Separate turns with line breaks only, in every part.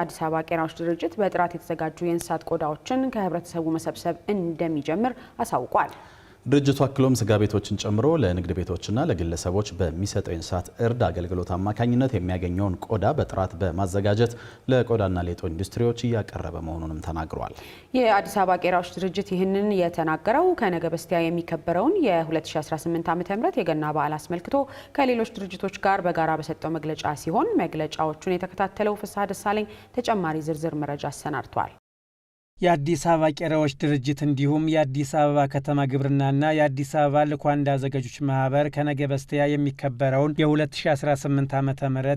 የአዲስ አበባ ቄራዎች ድርጅት በጥራት የተዘጋጁ የእንስሳት ቆዳዎችን ከህብረተሰቡ መሰብሰብ እንደሚጀምር አሳውቋል።
ድርጅቱ አክሎም ስጋ ቤቶችን ጨምሮ ለንግድ ቤቶችና ለግለሰቦች በሚሰጠው የእንስሳት እርድ አገልግሎት አማካኝነት የሚያገኘውን ቆዳ በጥራት በማዘጋጀት ለቆዳና ሌጦ ኢንዱስትሪዎች እያቀረበ መሆኑንም ተናግሯል።
የአዲስ አበባ ቄራዎች ድርጅት ይህንን የተናገረው ከነገ በስቲያ የሚከበረውን የ2018 ዓ.ም የገና በዓል አስመልክቶ ከሌሎች ድርጅቶች ጋር በጋራ በሰጠው መግለጫ ሲሆን መግለጫዎቹን የተከታተለው ፍስሐ ደሳለኝ ተጨማሪ ዝርዝር መረጃ አሰናድቷል።
የአዲስ አበባ ቄራዎች ድርጅት እንዲሁም የአዲስ አበባ ከተማ ግብርናና የአዲስ አበባ ልኳንዳ አዘጋጆች ማህበር ከነገ በስቲያ የሚከበረውን የ2018 ዓ.ም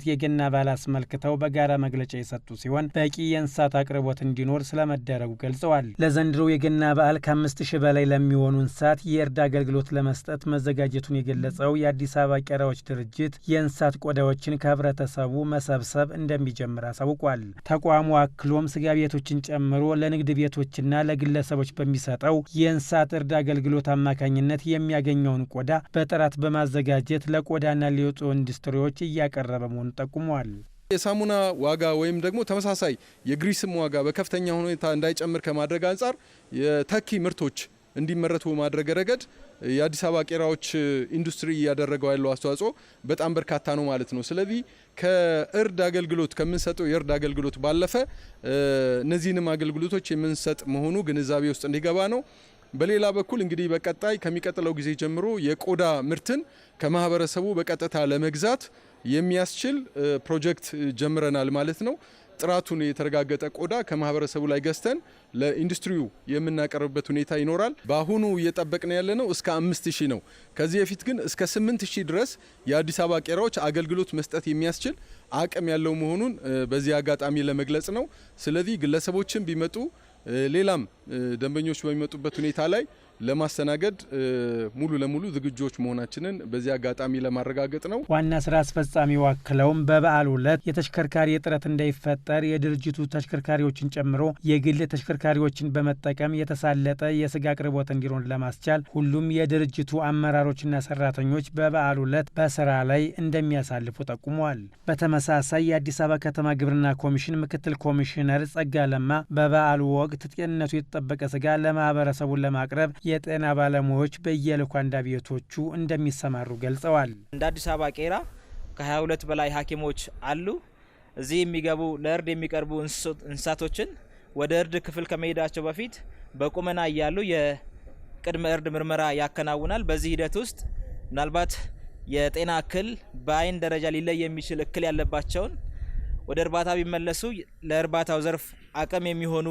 የገና በዓል አስመልክተው በጋራ መግለጫ የሰጡ ሲሆን በቂ የእንስሳት አቅርቦት እንዲኖር ስለመደረጉ ገልጸዋል። ለዘንድሮ የገና በዓል ከ5000 በላይ ለሚሆኑ እንስሳት የእርድ አገልግሎት ለመስጠት መዘጋጀቱን የገለጸው የአዲስ አበባ ቄራዎች ድርጅት የእንስሳት ቆዳዎችን ከህብረተሰቡ መሰብሰብ እንደሚጀምር አሳውቋል። ተቋሙ አክሎም ስጋ ቤቶችን ጨምሮ ለንግድ ቤቶችና ለግለሰቦች በሚሰጠው የእንስሳት እርድ አገልግሎት አማካኝነት የሚያገኘውን ቆዳ በጥራት በማዘጋጀት ለቆዳና ሌጦ ኢንዱስትሪዎች እያቀረበ መሆኑን ጠቁመዋል።
የሳሙና ዋጋ ወይም ደግሞ ተመሳሳይ የግሪስም ዋጋ በከፍተኛ ሁኔታ እንዳይጨምር ከማድረግ አንጻር የተኪ ምርቶች እንዲመረቱ ማድረግ ረገድ የአዲስ አበባ ቄራዎች ኢንዱስትሪ እያደረገው ያለው አስተዋጽኦ በጣም በርካታ ነው ማለት ነው። ስለዚህ ከእርድ አገልግሎት ከምንሰጠው የእርድ አገልግሎት ባለፈ እነዚህንም አገልግሎቶች የምንሰጥ መሆኑ ግንዛቤ ውስጥ እንዲገባ ነው። በሌላ በኩል እንግዲህ በቀጣይ ከሚቀጥለው ጊዜ ጀምሮ የቆዳ ምርትን ከማህበረሰቡ በቀጥታ ለመግዛት የሚያስችል ፕሮጀክት ጀምረናል ማለት ነው። ጥራቱን የተረጋገጠ ቆዳ ከማህበረሰቡ ላይ ገዝተን ለኢንዱስትሪው የምናቀርብበት ሁኔታ ይኖራል። በአሁኑ እየጠበቅን ያለነው እስከ 5000 ነው። ከዚህ በፊት ግን እስከ 8000 ድረስ የአዲስ አበባ ቄራዎች አገልግሎት መስጠት የሚያስችል አቅም ያለው መሆኑን በዚህ አጋጣሚ ለመግለጽ ነው። ስለዚህ ግለሰቦችን ቢመጡ ሌላም ደንበኞች በሚመጡበት ሁኔታ ላይ ለማስተናገድ ሙሉ ለሙሉ ዝግጆች መሆናችንን በዚህ አጋጣሚ ለማረጋገጥ ነው።
ዋና ስራ አስፈጻሚው አክለውም በበዓሉ ዕለት የተሽከርካሪ እጥረት እንዳይፈጠር የድርጅቱ ተሽከርካሪዎችን ጨምሮ የግል ተሽከርካሪዎችን በመጠቀም የተሳለጠ የስጋ አቅርቦት እንዲኖር ለማስቻል ሁሉም የድርጅቱ አመራሮችና ሰራተኞች በበዓሉ ዕለት በስራ ላይ እንደሚያሳልፉ ጠቁመዋል። በተመሳሳይ የአዲስ አበባ ከተማ ግብርና ኮሚሽን ምክትል ኮሚሽነር ጸጋ ለማ በበዓሉ ወቅት ጤንነቱ የተጠበቀ ስጋ ለማህበረሰቡን ለማቅረብ የጤና ባለሙያዎች በየልኳንዳ ቤቶቹ እንደሚሰማሩ ገልጸዋል።
እንደ አዲስ አበባ ቄራ ከ22 በላይ ሐኪሞች አሉ። እዚህ የሚገቡ ለእርድ የሚቀርቡ እንስሳቶችን ወደ እርድ ክፍል ከመሄዳቸው በፊት በቁመና እያሉ የቅድመ እርድ ምርመራ ያከናውናል። በዚህ ሂደት ውስጥ ምናልባት የጤና እክል በአይን ደረጃ ሊለይ የሚችል እክል ያለባቸውን ወደ እርባታ ቢመለሱ ለእርባታው ዘርፍ አቅም የሚሆኑ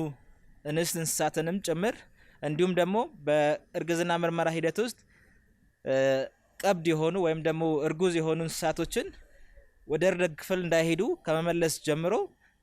እንስት እንስሳትንም ጭምር እንዲሁም ደግሞ በእርግዝና ምርመራ ሂደት ውስጥ ቀብድ የሆኑ ወይም ደግሞ እርጉዝ የሆኑ እንስሳቶችን ወደ እርድ ክፍል እንዳይሄዱ ከመመለስ ጀምሮ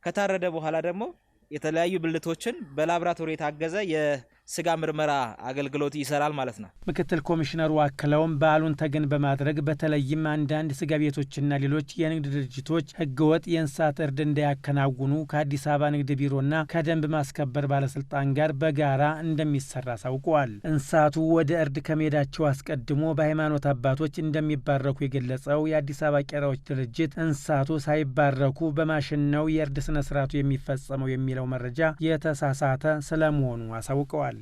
ከታረደ በኋላ ደግሞ የተለያዩ ብልቶችን በላብራቶሪ የታገዘ የስጋ ምርመራ አገልግሎት ይሰራል ማለት ነው።
ምክትል ኮሚሽነሩ አክለውም በዓሉን ተገን በማድረግ በተለይም አንዳንድ ስጋ ቤቶችና ሌሎች የንግድ ድርጅቶች ህገወጥ የእንስሳት እርድ እንዳያከናውኑ ከአዲስ አበባ ንግድ ቢሮና ከደንብ ማስከበር ባለስልጣን ጋር በጋራ እንደሚሰራ አሳውቀዋል። እንስሳቱ ወደ እርድ ከመሄዳቸው አስቀድሞ በሃይማኖት አባቶች እንደሚባረኩ የገለጸው የአዲስ አበባ ቄራዎች ድርጅት እንስሳቱ ሳይባረኩ በማሽን ነው የእርድ ስነ ስርዓቱ የሚፈጸመው የሚለው መረጃ የተሳሳተ ስለመሆኑ አሳውቀዋል።